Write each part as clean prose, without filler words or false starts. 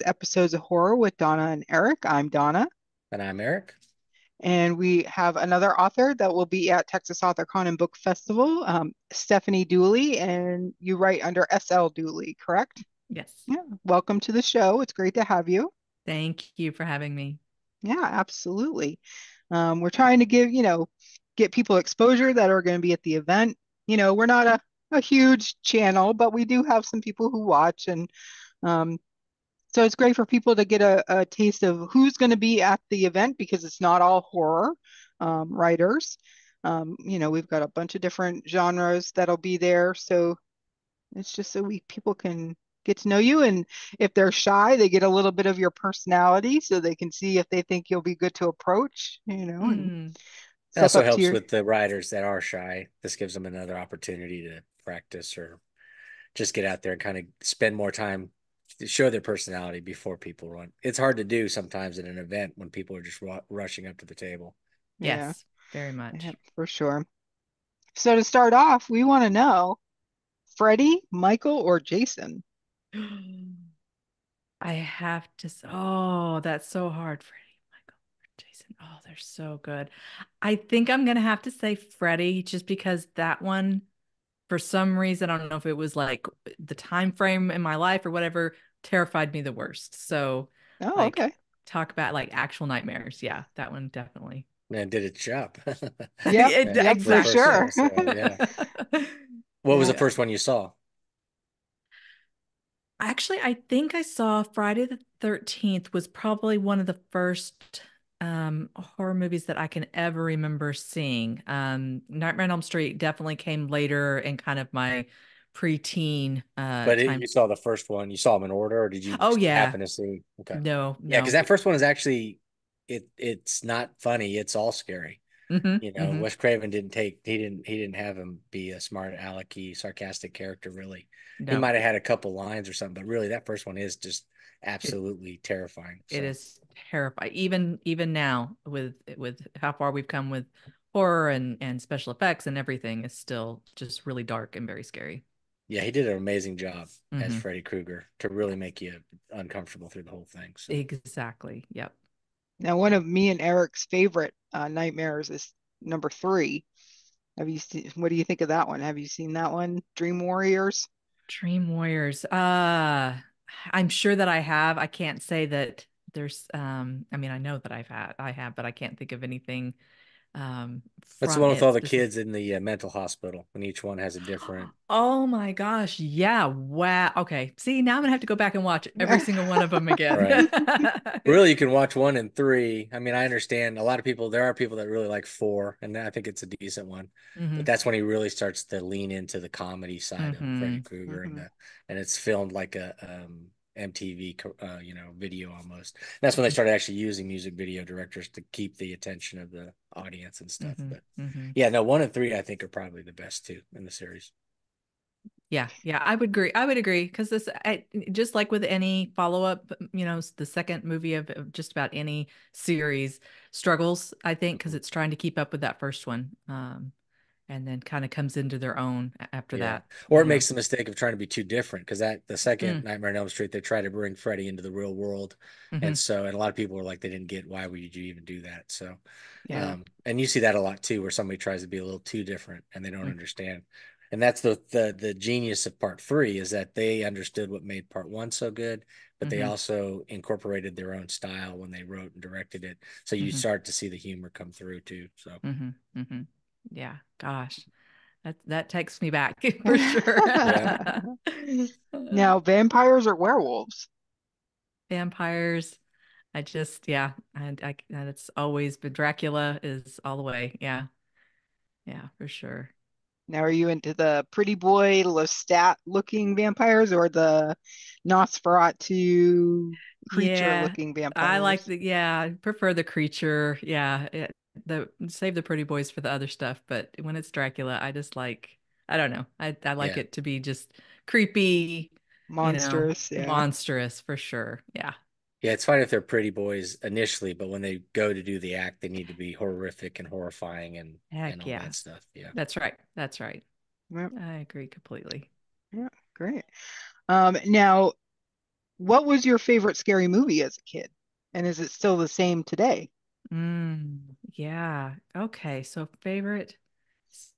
Episodes of Horror with Donna and Eric. I'm Donna, And I'm Eric. and we have another author that will be at Texas Author Con and Book Festival, Stephanie Dooley, and you write under SL Dooley, correct? Yes. Yeah. Welcome to the show. It's great to have you. Thank you for having me. Yeah, absolutely. We're trying to get people exposure that are going to be at the event. We're not a huge channel, but we do have some people who watch, and um, so it's great for people to get a taste of who's going to be at the event because it's not all horror writers. We've got a bunch of different genres that'll be there. So it's just so people can get to know you. And if they're shy, they get a little bit of your personality so they can see if they think you'll be good to approach, and Mm, It step also up to helps your. with the writers that are shy. This gives them another opportunity to practice or just get out there and kind of spend more time to show their personality before people run. It's hard to do sometimes at an event when people are just rushing up to the table. Yeah, yes, very yeah, much. for sure. So to start off, we want to know Freddie, Michael, or Jason? I have to. Oh, that's so hard, Freddie, Michael, Jason. Oh, they're so good. I think I'm gonna have to say Freddie, just because that one, for some reason, I don't know if it was like the time frame in my life or whatever, terrified me the worst. So, Oh, like, okay. talk about like actual nightmares. Yeah, that one definitely. And did its job. Yep, yep, The for first Exactly. one. sure. So yeah. What was Yeah. the Yeah. first one you saw? Actually, I think I saw Friday the 13th was probably one of the first horror movies that I can ever remember seeing. Nightmare on Elm Street definitely came later in kind of my preteen But time. you saw the first one. You saw them in order, or did you Oh just yeah. happen to see? Okay. No, Yeah, because no. that first one is actually it's not funny. It's all scary. Hmm. Hmm. Wes Craven he didn't have him be a smart alecky sarcastic character really. He No. might have had a couple lines or something, but really that first one is just It absolutely terrifying. it So is terrifying. Even now with how far we've come with horror and special effects and everything is still just really dark and very scary. yeah, he did an amazing job as Hmm. Freddy Krueger to really make you uncomfortable through the whole thing. So Exactly. Yep. Now, one of me and Eric's favorite nightmares is number three. What do you think of that one? Have you seen that one? Dream Warriors? Dream Warriors. I'm sure that I have. I can't say that there's I mean I know that I have, but I can't think of anything that's the from one with it all the specific. kids in the mental hospital, and each one has a different. Oh my gosh. Yeah. Wow. Okay. See, now I'm gonna have to go back and watch every single one of them again. Right. Really, you can watch one and three. I mean, I understand a lot of people, there are people that really like four, and I think it's a decent one. But Hmm. that's when he really starts to lean into the comedy side of Freddy Hmm. Krueger Mhm. and it's filmed like a MTV video almost. And that's when they started actually using music video directors to keep the attention of the audience and stuff. Hmm. But Hmm. yeah, no, one and three I think are probably the best two in the series. Yeah, yeah, I would agree. I would agree because just like with any follow-up, the second movie of just about any series struggles, I think, because Mhm. it's trying to keep up with that first one, and then kind of comes into their own after Yeah. that, Or you it know. makes the mistake of trying to be too different because that the second Mm, Nightmare on Elm Street, they try to bring Freddy into the real world. hmm. And a lot of people were like, they didn't get why would you even do that? So, Yeah. Yeah. and you see that a lot too, where somebody tries to be a little too different and they don't Mm, understand. And that's the genius of part three is that they understood what made part one so good, but they hmm. also incorporated their own style when they wrote and directed it. So you Hmm. start to see the humor come through too. So Hmm. Hmm. Yeah. Gosh, that takes me back for sure. yeah. Now, vampires or werewolves? Vampires. Yeah, and it's always been Dracula is all the way. Yeah, yeah, for sure. Now, are you into the pretty boy Lestat looking vampires or the Nosferatu creature Yeah, looking I like vampires? yeah, I prefer the creature. Yeah, the save the pretty boys for the other stuff, but when it's Dracula, I don't know. I like Yeah. it to be just creepy, Monstrous, yeah. monstrous for sure. Yeah. Yeah, it's fine if they're pretty boys initially, but when they go to do the act, they need to be horrific and horrifying and Heck all yeah. that stuff. Yeah. That's right. That's right. Yep, I agree completely. yeah, great. Now, what was your favorite scary movie as a kid? And is it still the same today? Yeah. Okay. So favorite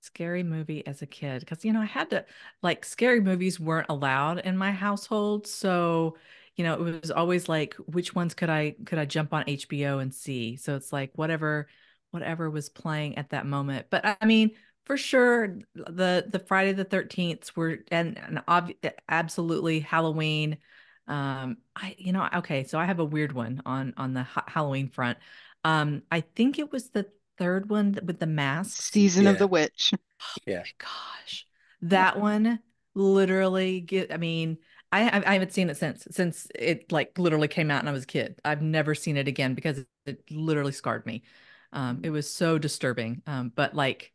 scary movie as a kid. Because, I had to, like, scary movies weren't allowed in my household. So, it was always like, which ones could I jump on HBO and see? So it's like whatever was playing at that moment. But I mean, for sure, the Friday the 13th were absolutely Halloween. Okay, so I have a weird one on the Halloween front. I think it was the third one with the masks. Season of Yeah. the Witch. Yeah. My gosh, Yep. that one literally I mean, I haven't seen it since it like literally came out and I was a kid. I've never seen it again because it literally scarred me. It was so disturbing. But like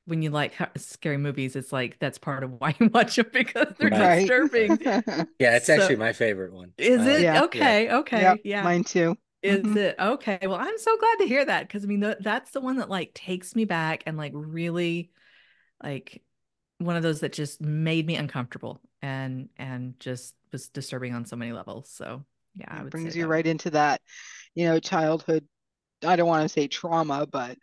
when you like scary movies, it's like that's part of why you watch them because they're Right. Right. Right. disturbing. Yeah, it's So actually my favorite one. is I like it Yeah. yeah. okay? Yep. Okay, yeah. Mine too. Is it okay? Well, I'm so glad to hear that because I mean that's the one that like takes me back and like really like one of those that just made me uncomfortable and just was disturbing on so many levels. So yeah, I It would say brings you that right one. into that, childhood. I don't want to say trauma, but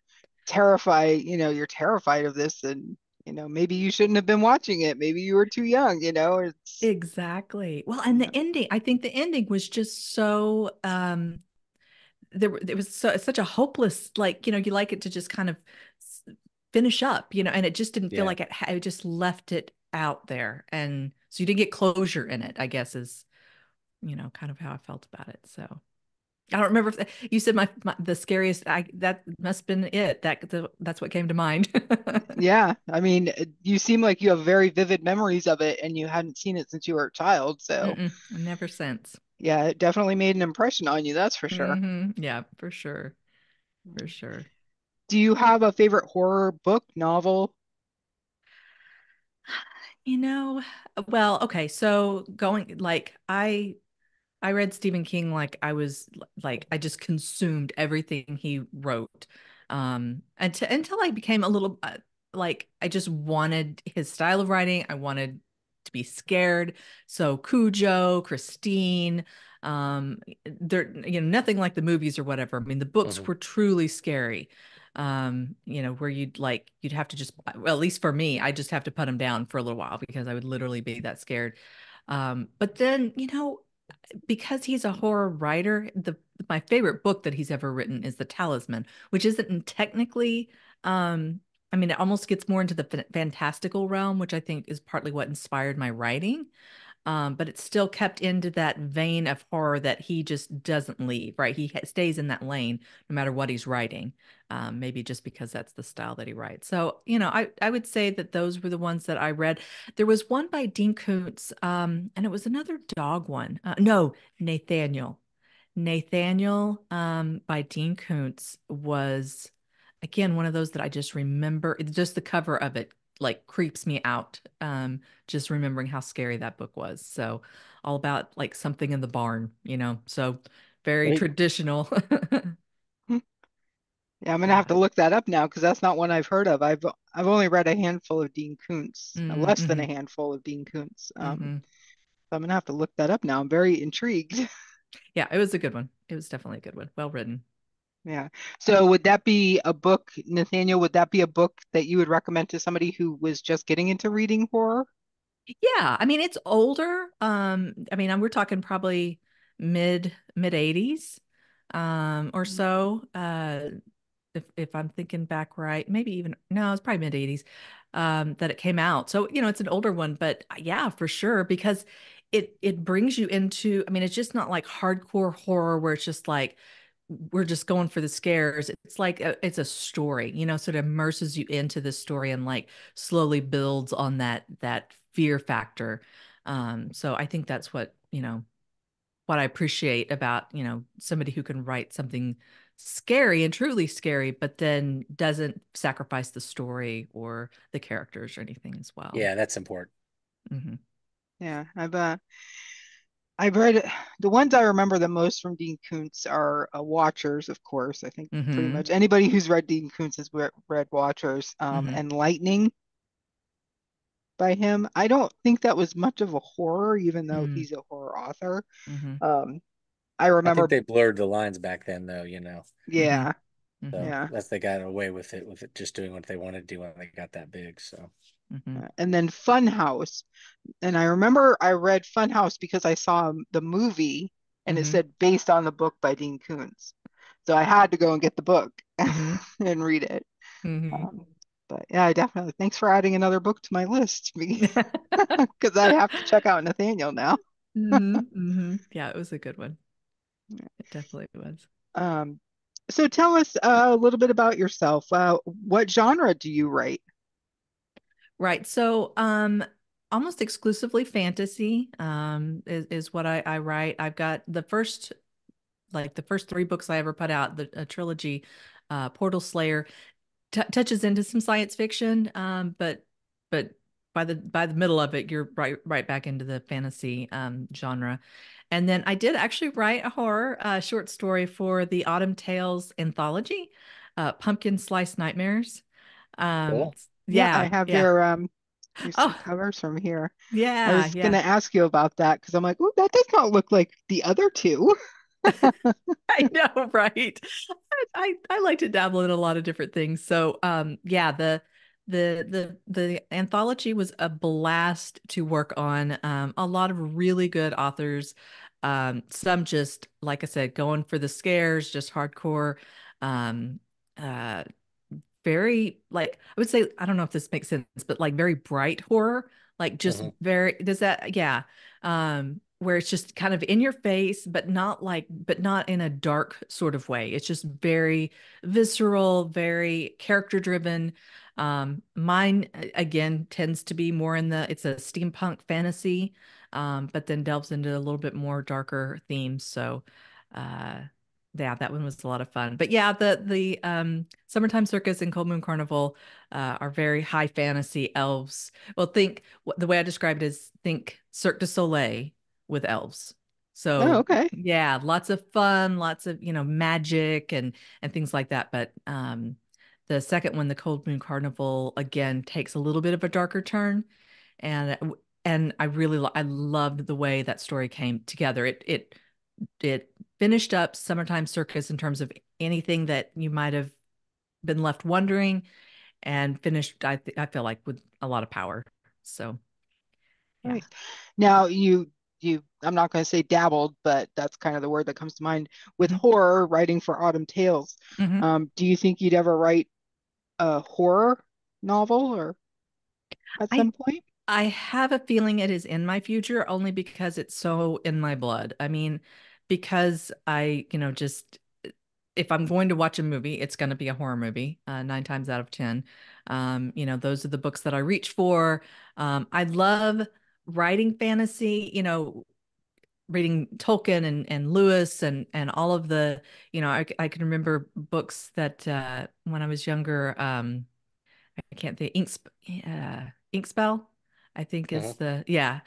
you're terrified of this and maybe you shouldn't have been watching it. Maybe you were too young, it's Exactly. Well, and yeah, the ending, I think the ending was just so it was so it's such a hopeless like, you like it to just kind of finish up, and it just didn't feel Yeah. like it just left it out there. And so you didn't get closure in it, I guess is, kind of how I felt about it. So I don't remember if you said my the scariest. That must have been it. That's what came to mind. yeah. I mean, you seem like you have very vivid memories of it and you hadn't seen it since you were a child. So, Never since. yeah, it definitely made an impression on you, that's for sure. Yeah, for sure, for sure. Do you have a favorite horror book, novel? You know, well, okay. So going like I read Stephen King like I was like I just consumed everything he wrote. Until I became a little like I just wanted his style of writing. I wanted to be scared. So Cujo, Christine, they're nothing like the movies or whatever. I mean, the books Hmm. were truly scary. Where you'd have to just well, at least for me, I just have to put them down for a little while because I would literally be that scared. But then, because he's a horror writer, the my favorite book that he's ever written is The Talisman, which isn't technically I mean it almost gets more into the fantastical realm, which I think is partly what inspired my writing. But it's still kept into that vein of horror that he just doesn't leave, right? He stays in that lane no matter what he's writing. Maybe just because that's the style that he writes. So, I would say that those were the ones that I read. There was one by Dean Koontz, and it was another dog one. No, Nathaniel. Nathaniel, by Dean Koontz was again one of those that I just remember. Just the cover of it like creeps me out. Just remembering how scary that book was. So all about like something in the barn, So very Great. traditional. Yeah, I'm gonna have Yeah. to look that up now because that's not one I've heard of. I've only read a handful of Dean Koontz, less than a Mm-hmm. handful of Dean Koontz. Mm-hmm. So I'm gonna have to look that up now. I'm very intrigued. Yeah, it was a good one. It was definitely a good one. Well written. Yeah. So would that be a book, Nathaniel? Would that be a book that you would recommend to somebody who was just getting into reading horror? Yeah, I mean it's older. I mean we're talking probably mid 80s or so. If I'm thinking back right, maybe even no, it's probably mid 80s that it came out. So, it's an older one, but yeah, for sure, because it brings you into, I mean, it's just not like hardcore horror where it's just like we're just going for the scares. It's like it's a story, sort of immerses you into the story and like slowly builds on that fear factor. So I think that's what I appreciate about, somebody who can write something scary and truly scary, but then doesn't sacrifice the story or the characters or anything as well. Yeah, that's important. Hmm. Yeah, I've read the ones I remember the most from Dean Koontz are Watchers, of course. I think pretty Hmm. much anybody who's read Dean Koontz has read Watchers, Hmm. and Lightning by him. I don't think that was much of a horror, even though Mm-hmm. he's a horror author. Mm-hmm. Um, I I think remember, they blurred the lines back then, though, Mm-hmm. yeah, Mm-hmm. So yeah. that's they got away with it just doing what they wanted to do when they got that big. So Mm-hmm. And then Funhouse. And I remember I read Funhouse because I saw the movie and it Mm-hmm. said based on the book by Dean Koontz. So I had to go and get the book Mm-hmm. and read it. Mm-hmm. Um, but yeah, I definitely, thanks for adding another book to my list because I have to check out Nathaniel now. Mm-hmm. Mm-hmm. Yeah, it was a good one. It definitely was. Um, so tell us a little bit about yourself. What genre do you write? Right. So, almost exclusively fantasy, is what I write. I've got the first three books I ever put out, the a trilogy, Portal Slayer, touches into some science fiction, but by the middle of it, you're right back into the fantasy genre. And then I did actually write a horror short story for the Autumn Tales anthology, Pumpkin Slice Nightmares. Um, cool. Yeah, I yeah, have yeah. your some Oh, covers from here. I yeah, was yeah. gonna ask you about that because I'm like, oh, that does not look like the other two. I know, right? I like to dabble in a lot of different things. So yeah, the anthology was a blast to work on. A lot of really good authors. Some just, like I said, going for the scares, just hardcore. Um, uh, very like I would say, I don't know if this makes sense, but like very bright horror, like just Hmm. very, does that, yeah. Where it's just kind of in your face, but not in a dark sort of way. It's just very visceral, very character driven. Mine again tends to be more in the, it's a steampunk fantasy, but then delves into a little bit more darker themes. So uh yeah, that one was a lot of fun. But yeah, the Summertime Circus and Cold Moon Carnival are very high fantasy elves. Well, think the way I described it is think Cirque du Soleil with elves. Oh, So okay. yeah, lots of fun, lots of, magic and things like that. But the second one, the Cold Moon Carnival, again takes a little bit of a darker turn, and I really I loved the way that story came together. It finished up Summertime Circus in terms of anything that you might have been left wondering, and finished, I feel like, with a lot of power. So yeah. Nice. Now you I'm not going to say dabbled, but that's kind of the word that comes to mind with Mhm. horror writing for Autumn Tales. Mhm. Do you think you'd ever write a horror novel or at I some point? I have a feeling it is in my future, only because it's so in my blood. I mean, because just if I'm going to watch a movie, it's going to be a horror movie, 9 times out of 10. Those are the books that I reach for. I love writing fantasy, reading Tolkien and Lewis and all of the, I can remember books that when I was younger, I can't think, Inkspell, I think Hmm. is the, yeah.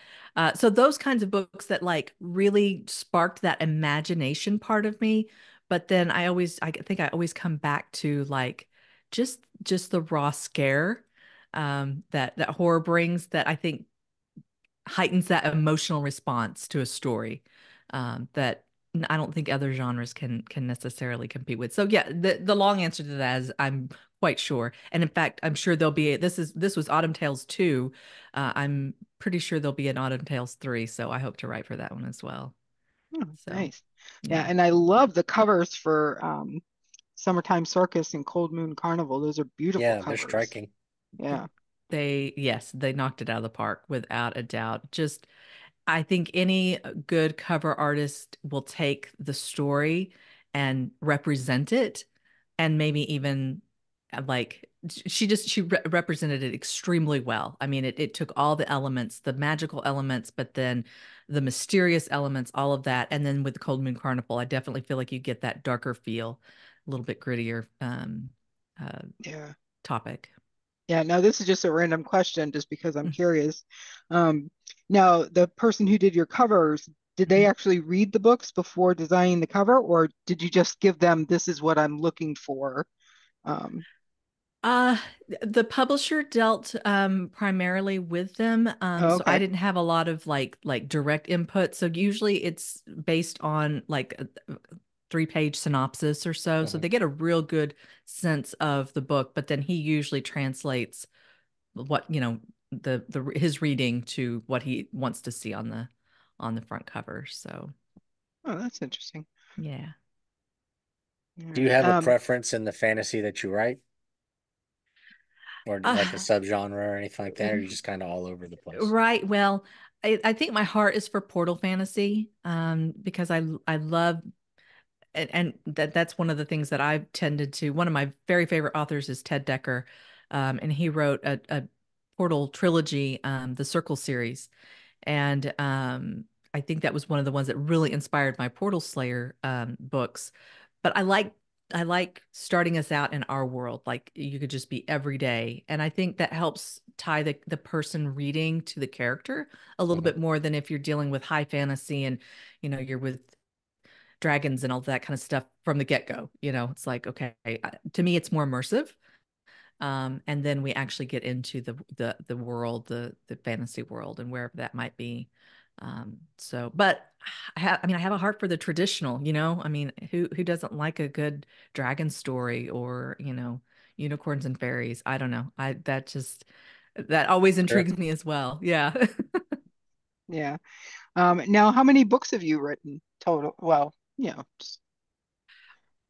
So those kinds of books that like really sparked that imagination part of me. But then I think I always come back to like just the raw scare that horror brings, that I think heightens that emotional response to a story, that I don't think other genres can necessarily compete with. So yeah, the long answer to that is I'm quite sure. And in fact, I'm sure there'll be this was Autumn Tales 2. I'm pretty sure there'll be an Autumn Tales 3, so I hope to write for that one as well. Oh, So, nice. Yeah, yeah. and I love the covers for Summertime Circus and Cold Moon Carnival. Those are beautiful Yeah, they're covers. striking. Yeah. Yes, they knocked it out of the park without a doubt. Just I think any good cover artist will take the story and represent it, and maybe even like she represented it extremely well. I mean, it took all the elements, the magical elements, but then the mysterious elements, all of that. And then with the Cold Moon Carnival, I definitely feel like you get that darker feel, a little bit grittier uh, Yeah. topic. Yeah, no, this is just a random question just because I'm curious. Um, Now, the person who did your covers, did they Mhm. actually read the books before designing the cover, or did you just give them, this is what I'm looking for? Um, Uh, the publisher dealt primarily with them. Oh, So I okay. didn't have a lot of like direct input. So usually it's based on like a 3-page synopsis or so. So Hmm. they get a real good sense of the book, but then he usually translates what, the his reading to what he wants to see on the front cover. So Oh, that's interesting. yeah. All Do you right. have a preference in the fantasy that you write, or like a Uh, subgenre or anything like that, or are you just kind of all over the place? Right. Well, I think my heart is for Portal Fantasy, because I love, and that's one of the things that I've tended to. One of my very favorite authors is Ted Decker, and he wrote a Portal trilogy, the Circle series, and I think that was one of the ones that really inspired my Portal Slayer books. But I like starting us out in our world, like you could just be every day, and I think that helps tie the person reading to the character a little Hmm. bit more than if you're dealing with high fantasy and you're with dragons and all that kind of stuff from the get-go. It's like, okay, to me it's more immersive, and then we actually get into the world, the fantasy world, and wherever that might be. But I have a heart for the traditional. I mean, who doesn't like a good dragon story, or unicorns and fairies? I don't know. That always Sure. intrigues me as well. Yeah. Yeah. Now, how many books have you written total? Well,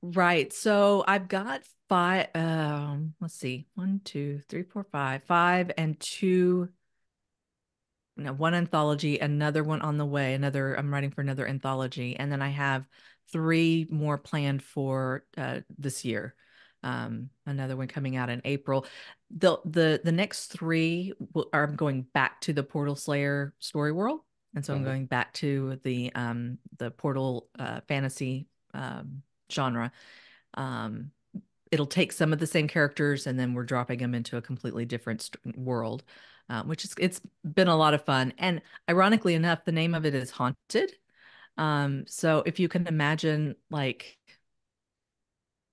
Right. So I've got five. Let's see, one, two, three, four, five, and two. No, one anthology, another one on the way. I'm writing for another anthology, and then I have three more planned for this year. Another one coming out in April. The next three are going back to the Portal Slayer story world, and so I'm Hmm. going back to the Portal fantasy genre. Um, it'll take some of the same characters, and then we're dropping them into a completely different world, which it's been a lot of fun. And ironically enough, the name of it is Haunted. So if you can imagine, like,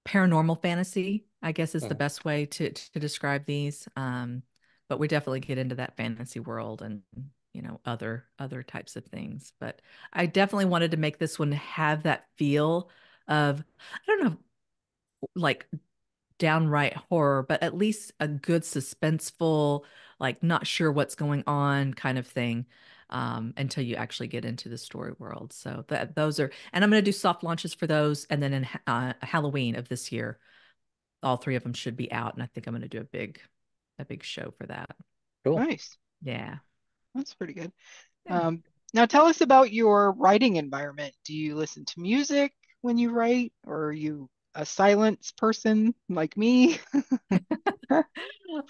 paranormal fantasy, I guess is the Hmm. best way to describe these. But we definitely get into that fantasy world and other types of things. But I definitely wanted to make this one have that feel of, I don't know, like downright horror, but at least a good suspenseful, like not sure what's going on kind of thing, until you actually get into the story world. So those are, and I'm going to do soft launches for those, and then in Halloween of this year, all three of them should be out, and I think I'm going to do a big show for that. Cool. nice. Yeah. That's pretty good. Yeah. Um, Now tell us about your writing environment. Do you listen to music when you write, or are you a silence person like me?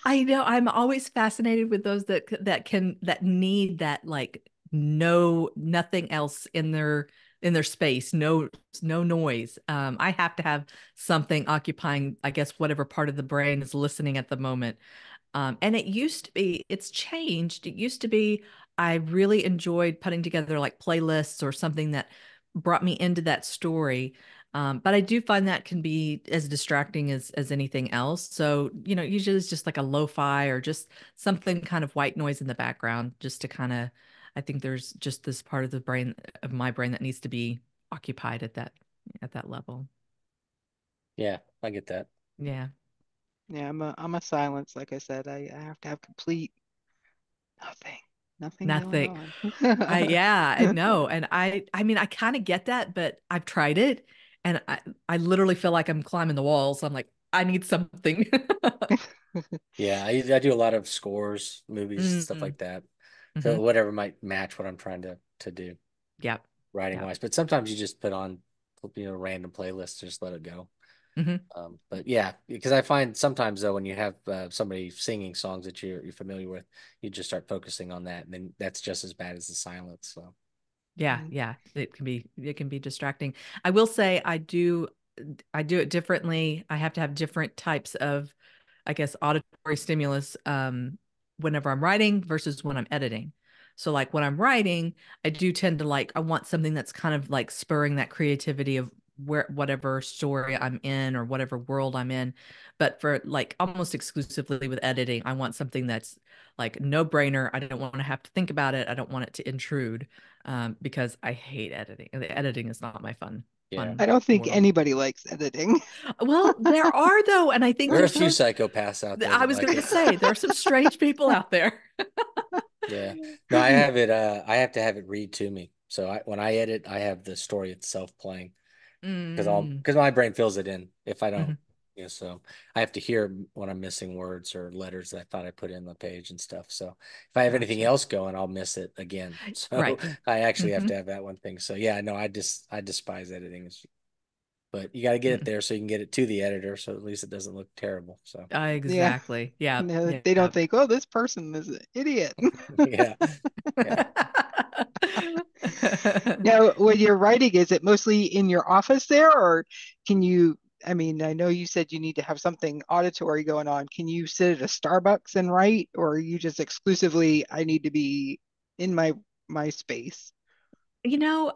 I know I'm always fascinated with those that need that, like, no nothing else in their space, no noise. I have to have something occupying, I guess, whatever part of the brain is listening at the moment. And it's changed. It used to be, I really enjoyed putting together like playlists or something that brought me into that story. But I do find that can be as distracting as anything else. So, usually it's just like a lo-fi or just something kind of white noise in the background, just to kind of, I think there's just this part of my brain that needs to be occupied at that level. Yeah, I get that. Yeah. Yeah, I'm a silence. Like I said, I have to have complete nothing, nothing going Nothing. on. Yeah, I know. And I mean, I kind of get that, but I've tried it, and I literally feel like I'm climbing the walls. I'm like, I need something. Yeah, I do a lot of scores, movies, stuff Mm, like that. So hmm. whatever might match what I'm trying to do Yep. writing Yep. wise. But sometimes you just put on random playlists, just let it go. Hmm. But yeah, because I find sometimes though when you have somebody singing songs that you're familiar with, you just start focusing on that, and then that's just as bad as the silence. So Yeah, Mm. yeah. It can be distracting. I will say I do it differently. I have to have different types of, I guess, auditory stimulus, whenever I'm writing versus when I'm editing. So like when I'm writing, I do tend to, like, I want something that's kind of like spurring that creativity of where whatever story I'm in or whatever world I'm in. But for like almost exclusively with editing, I want something that's like no brainer. I don't want to have to think about it. I don't want it to intrude, because I hate editing. The editing is not my Yeah. fun I don't think world. anybody likes editing. Well, there are though, and I think There are a there's few some. psychopaths out there I that was like going to it. say there are some strange people out there. Yeah. No, I have it I have to have it read to me. So when I edit, I have the story itself playing Mm. because my brain fills it in if I don't. Mhm. Yeah, so I have to hear when I'm missing words or letters that I thought I put in the page and stuff. So if I have anything Gotcha. else going, I'll miss it again. So Right. I actually have Hmm. to have that one thing. So yeah, no, I despise editing. But you got to get it there so you can get it to the editor, so at least it doesn't look terrible. So Yeah. Exactly. Yeah. No, Yeah. they don't think, oh, this person is an idiot. yeah, yeah. Now, when you're writing, is it mostly in your office there, or can you? I mean, I know you said you need to have something auditory going on. Can you sit at a Starbucks and write, or are you just exclusively, I need to be in my space? You know,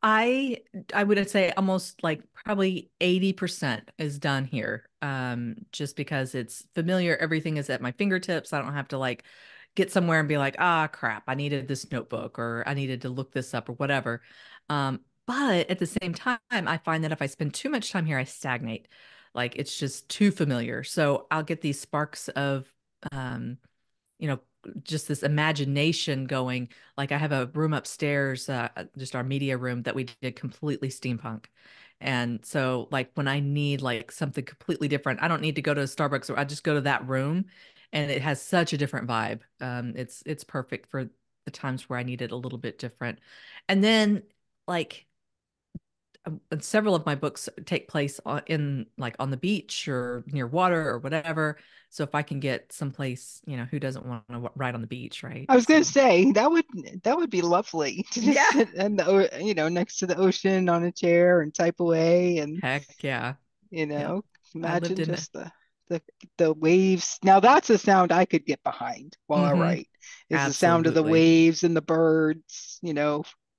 I would say almost like probably 80% is done here. Just because it's familiar, everything is at my fingertips. I don't have to like get somewhere and be like, ah, crap, I needed this notebook or I needed to look this up or whatever. But at the same time, I find that if I spend too much time here, I stagnate. Like it's just too familiar. So I'll get these sparks of um you know, just this imagination going. Like I have a room upstairs, just our media room that we did completely steampunk. And so like when I need like something completely different, I don't need to go to a Starbucks or I just go to that room and it has such a different vibe. It's perfect for the times where I need it a little bit different. And then like several of my books take place in like on the beach or near water or whatever. So if I can get someplace, who doesn't want to write on the beach, right? I was going to So say that would be lovely to just yeah, sit in next to the ocean on a chair and type away and heck yeah, you yeah. know I lived imagine in the just the the waves. Now that's a sound I could get behind while I hmm write. Is the sound of the absolutely. waves and the birds,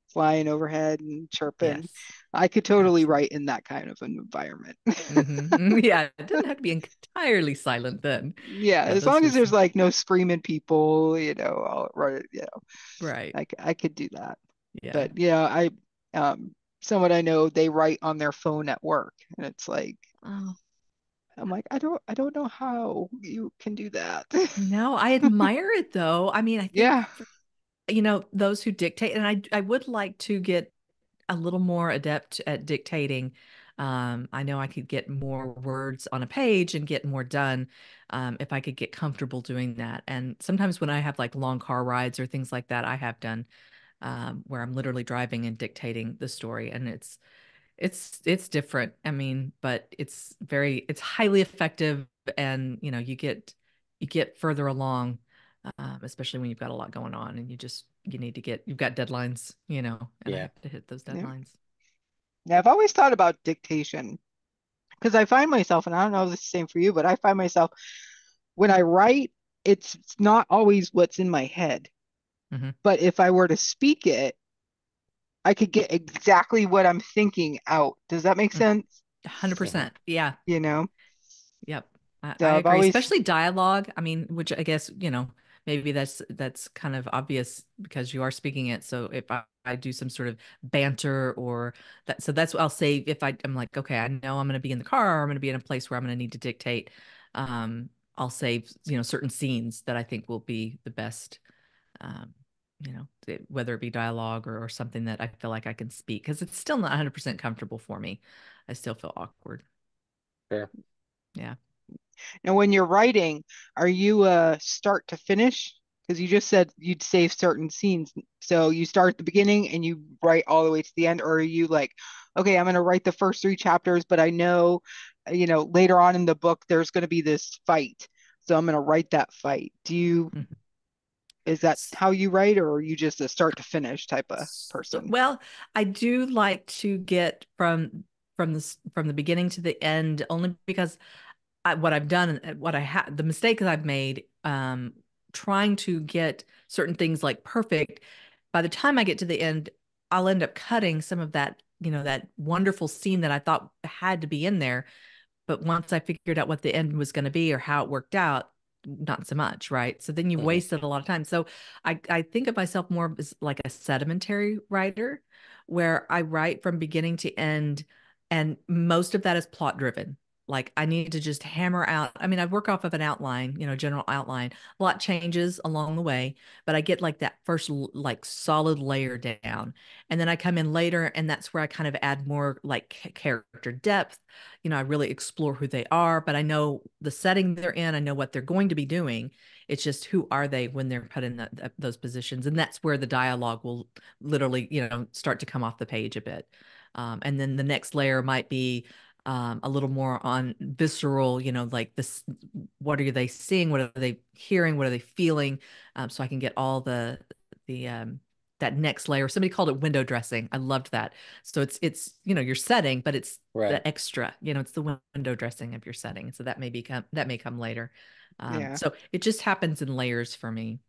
flying overhead and chirping. Yes, I could totally absolutely. write in that kind of an environment. Yeah, it doesn't have to be entirely silent then. Yeah, Yeah, as those long are as there's some like no screaming people, I'll write, right. I could do that. Yeah. But yeah, someone I know, they write on their phone at work, and it's like Oh, I'm like, I don't know how you can do that. no, I admire it though. I mean, I think Yeah. for, those who dictate, and I would like to get a little more adept at dictating. I know I could get more words on a page and get more done, if I could get comfortable doing that. And sometimes when I have like long car rides or things like that, I have done, where I'm literally driving and dictating the story, and it's different. I mean, but it's highly effective, and you get further along, especially when you've got a lot going on and you need to you've got deadlines, and I Yeah. have to hit those Yeah. deadlines. Yeah, I've always thought about dictation because I find myself, and I don't know if it's the same for you, but I find myself when I write, it's not always what's in my head. Hmm. But if I were to speak it, I could get exactly what I'm thinking out. Does that make sense? 100%. Hmm. Yeah. You know? Yep. I So I've agree, always, especially dialogue. I mean, which I guess, maybe that's kind of obvious because you are speaking it. So if I do some sort of banter or that, so that's what I'll say if I'm like, okay, I know I'm going to be in the car or I'm going to be in a place where I'm going to need to dictate. I'll say, certain scenes that I think will be the best, um, whether it be dialogue or something that I feel like I can speak because it's still not 100% comfortable for me. I still feel awkward. Fair. Yeah. now when you're writing, are you start to finish? Because you just said you'd save certain scenes. So you start at the beginning and you write all the way to the end, or are you like, okay, I'm going to write the first three chapters, but I know, later on in the book there's going to be this fight. So I'm going to write that fight. Mhm. Is that how you write, or are you just a start to finish type of person? Well, I do like to get from the beginning to the end only because what I've done, what I had, the mistake that I've made, trying to get certain things like perfect. By the time I get to the end, I'll end up cutting some of that wonderful scene that I thought had to be in there. But once I figured out what the end was going to be or how it worked out, not so much, right? So then you Hmm. wasted a lot of time. So I think of myself more as like a sedimentary writer, where I write from beginning to end, and most of that is plot driven. Like I need to just hammer out. I mean, I work off of an outline, general outline. A lot changes along the way, but I get like that first like solid layer down. And then I come in later, and that's where I kind of add more like character depth. I really explore who they are, but I know the setting they're in. I know what they're going to be doing. It's just who are they when they're put in those positions, and that's where the dialogue will literally, start to come off the page a bit. And then the next layer might be a little more on visceral, like this, what are they seeing? What are they hearing? What are they feeling? So I can get all the that next layer. Somebody called it window dressing. I loved that. So it's your setting, but it's Right. the extra, it's the window dressing of your setting. So that may come later. Yeah. So it just happens in layers for me.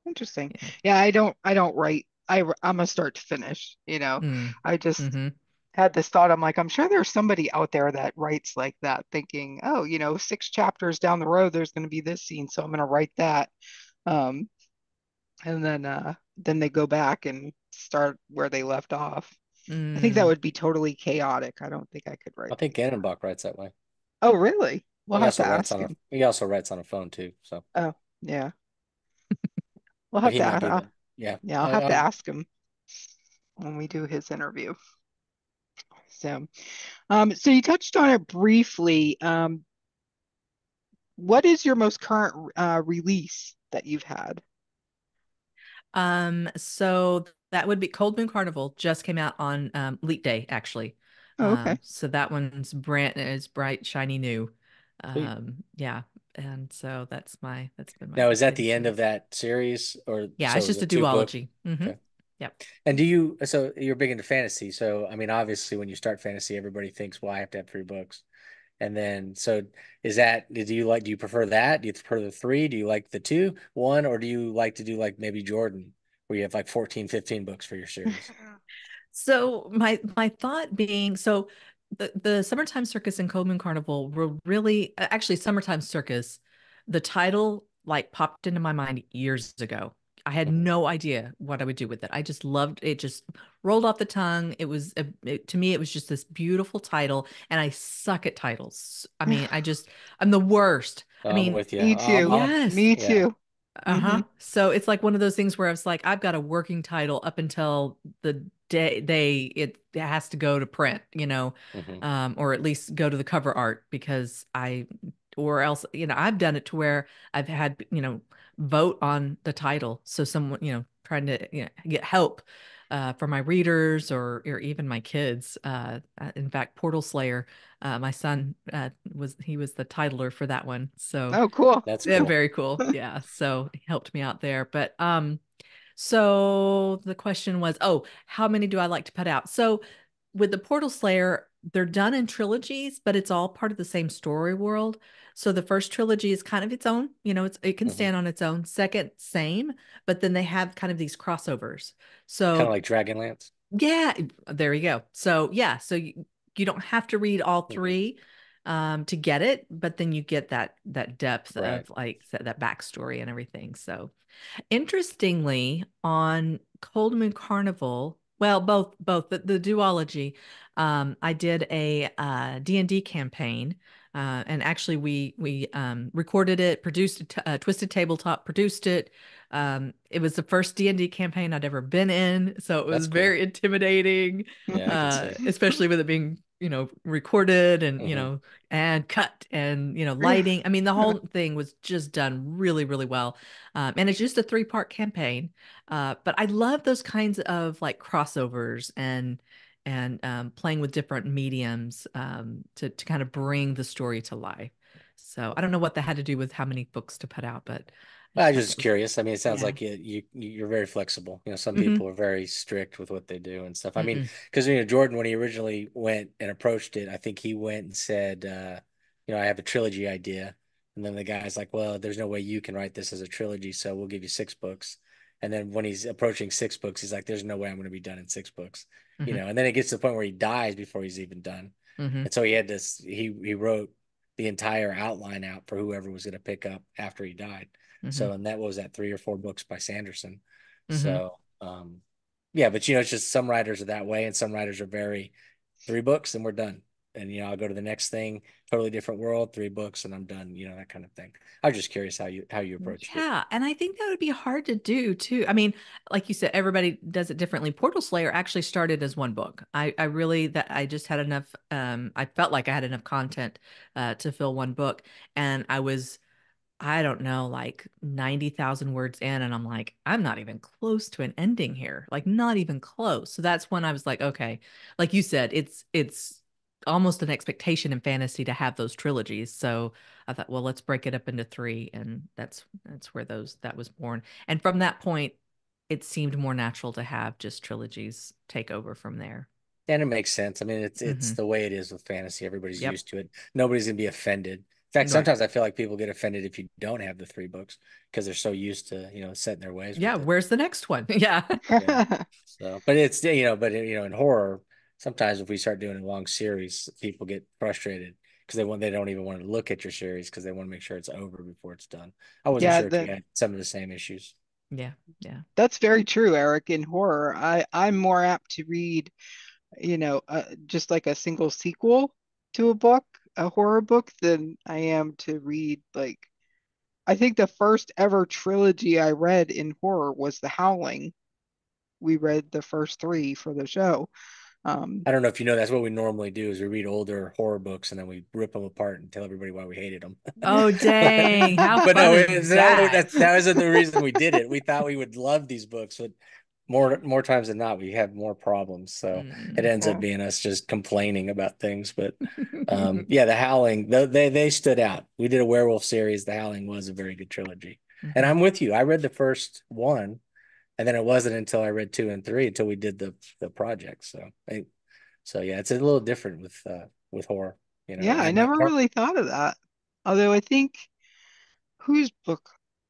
Interesting. Yeah. Yeah, I don't write. I'm a start to finish, Mm. I just Hmm. had this thought. I'm like, I'm sure there's somebody out there that writes like that, thinking, oh, 6 chapters down the road, there's going to be this scene, so I'm going to write that. Um, and then they go back and start where they left off. I think that Mm. would be totally chaotic. I don't think I could I write think like that. Annenbach writes that way. Oh, really? We'll He have also to writes ask on a him. he also writes on a phone too. So, Oh, yeah. We'll but have he to might ask. be the yeah. Yeah, I'll have to ask him when we do his interview. So you touched on it briefly. What is your most current release that you've had? So that would be Cold Moon Carnival just came out on Leap Day, actually. Oh, okay. So that one's brand is bright, shiny new. Sweet. Yeah. And so that's been my Now, is that the latest end release. of that series, or Yeah, it's so is just a it two book? duology. Hmm. Okay. Yep. And so you're big into fantasy. So, I mean, obviously, when you start fantasy, everybody thinks, well, I have to have 3 books. And then, so do you prefer that? Do you prefer the three? Do you like the two, one, or do you like to do like maybe Jordan, where you have like 14, 15 books for your series? So my thought being, so the Summertime Circus and Cold Moon Carnival were really actually Summertime Circus. The title like popped into my mind years ago. I had Mhm. no idea what I would do with it. I just loved it. Just rolled off the tongue. To me, it was just this beautiful title, and I suck at titles. I mean, I'm the worst. I I'm mean, with you. Me too. yes. Me Yeah. too. Uh-huh. Hmm. So it's like one of those things where I was like, I've got a working title up until the day it has to go to print, Hmm. or at least go to the cover art because or else, I've done it to where I've had, vote on the title. So someone, trying to, get help for my readers or even my kids. In fact, Portal Slayer, my son he was the titler for that one. So Oh, cool. That's yeah, cool. very cool. Yeah. So he helped me out there. But so the question was, oh, how many do I like to put out? So with the Portal Slayer, they're done in trilogies, but it's all part of the same story world. So the first trilogy is kind of its own, it can Hmm. stand on its own. Second, same, but then they have kind of these crossovers. Kind of So like Dragonlance. yeah, there you go. So yeah, so you don't have to read all Hmm. three to get it, but then you get that depth Right. of like that backstory and everything. So interestingly, on Cold Moon Carnival, well, both the duology, I did a D&D campaign, and actually we recorded it, produced it, Twisted Tabletop produced it. It was the first D&D campaign I'd ever been in, so it was That's cool. very intimidating, Yeah, I can see. especially with it being recorded and Hmm. and cut and lighting. I mean, the whole thing was just done really, really well. And it's just a 3-part campaign. But I love those kinds of like crossovers and playing with different mediums to kind of bring the story to life. So I don't know what that had to do with how many books to put out, but I I just was thought just that was curious. I mean, it sounds yeah. like you're very flexible. Some Hmm. people are very strict with what they do and stuff. I mean, Mm-mm. because Jordan, when he originally went and approached it, I think he went and said, I have a trilogy idea, and then the guy's like, well, there's no way you can write this as a trilogy, so we'll give you 6 books. And then when he's approaching 6 books, he's like, there's no way I'm going to be done in 6 books, Hmm. and then it gets to the point where he dies before he's even done. Hmm. And so he had this, he wrote the entire outline out for whoever was going to pick up after he died. Hmm. So, and that was at 3 or 4 books by Sanderson. Hmm. So, yeah, but it's just some writers are that way, and some writers are very 3 books and we're done. And I'll go to the next thing, totally different world, 3 books and I'm done, that kind of thing. I was just curious how you approached it. Yeah, and I think that would be hard to do too. I mean, like you said, everybody does it differently. Portal Slayer actually started as one book. I really that I just had enough I felt like I had enough content to fill one book, and I don't know, like 90,000 words in, and I'm like, I'm not even close to an ending here. Like not even close. So that's when I was like, okay, like you said, it's almost an expectation in fantasy to have those trilogies. So I thought, well, let's break it up into three, and that's where that was born. And from that point, it seemed more natural to have just trilogies take over from there. And it makes sense. I mean, it's Hmm. the way it is with fantasy. Everybody's Yep. used to it. Nobody's gonna be offended. In fact, Right. sometimes I feel like people get offended if you don't have the 3 books because they're so used to, set in their ways Yeah. with it. Where's the next one? Yeah. Yeah. So, but it's, in horror, sometimes if we start doing a long series, people get frustrated because they don't even want to look at your series because they want to make sure it's over before it's done. I wasn't Yeah, sure if you had some of the same issues. Yeah. Yeah. that's very true, Eric. In horror, I'm more apt to read, just like a single sequel to a book, a horror book, than I am to read like I think the first ever trilogy I read in horror was The Howling. We read the first three for the show. Um, I don't know if you know, that's what we normally do is we read older horror books and then we rip them apart and tell everybody why we hated them. Oh, dang. How But fun no, is that? that wasn't the reason we did it. We thought we would love these books, but more times than not, we have more problems. So it Mm. ends up yeah, being us just complaining about things. But yeah, The Howling, they stood out. We did a werewolf series. The Howling was a very good trilogy. And Hmm. I'm with you. I read the first one, and then it wasn't until I read 2 and 3 until we did the project. So yeah, it's a little different with horror, yeah, I and never really thought of that. Although I think whose book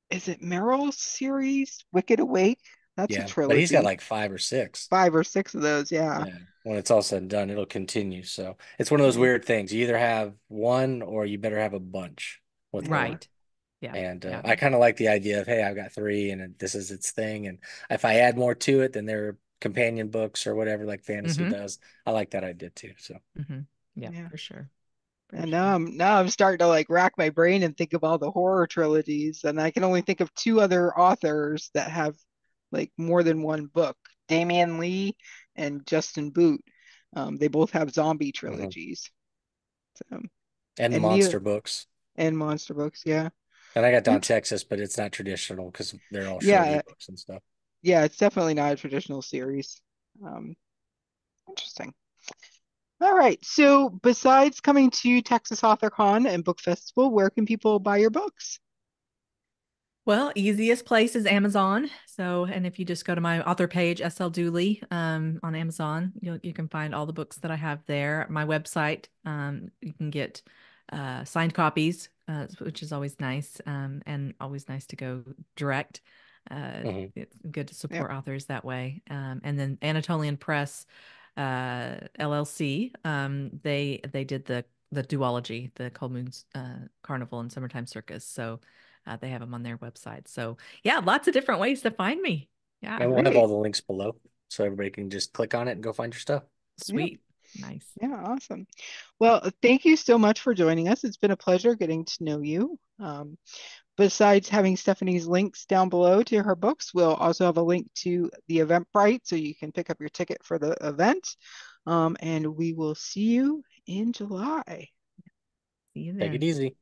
is it? Meryl's series, Wicked Awake? That's a yeah, but he's got trilogy. like 5 or 6. 5 or 6 of those, yeah. Yeah, when it's all said and done, it'll continue. So it's one of those Yeah, weird things. You either have one or you better have a bunch with yeah. horror. Right. Yeah. And Yeah. I kind of like the idea of, hey, I've got 3 and this is its thing. And if I add more to it, then there are companion books or whatever like fantasy Hmm. does. I like that idea too. So Hmm. Yeah, Yeah. for sure. For And sure. now I'm starting to like rack my brain and think of all the horror trilogies, and I can only think of two other authors that have like more than one book. Damian Lee and Justin Boot. They both have zombie mhm. trilogies. So, And the and Neil monster books. and monster books, yeah. And I got Down Int- Texas, but it's not traditional because they're all short yeah, ebooks and stuff. yeah, it's definitely not a traditional series. Um, Interesting. All right. So besides coming to Texas Author Con and Book Festival, where can people buy your books? Well, easiest place is Amazon. So, and if you just go to my author page, SL Dooley, on Amazon, you can find all the books that I have there. My website, you can get signed copies, which is always nice, and always nice to go direct. Hmm. It's good to Yep. support authors that way. And then Anatolian Press, LLC, they did the duology, the Cold Moon's Carnival and Summertime Circus. So they have them on their website. So yeah, lots of different ways to find me. Yeah, And we'll have all Great. the links below so everybody can just click on it and go find your stuff. Yep. sweet. Nice. Yeah, awesome. Well, thank you so much for joining us. It's been a pleasure getting to know you. Besides having Stephanie's links down below to her books, we'll also have a link to the Eventbrite so you can pick up your ticket for the event. And we will see you in July. See you Take it then. easy.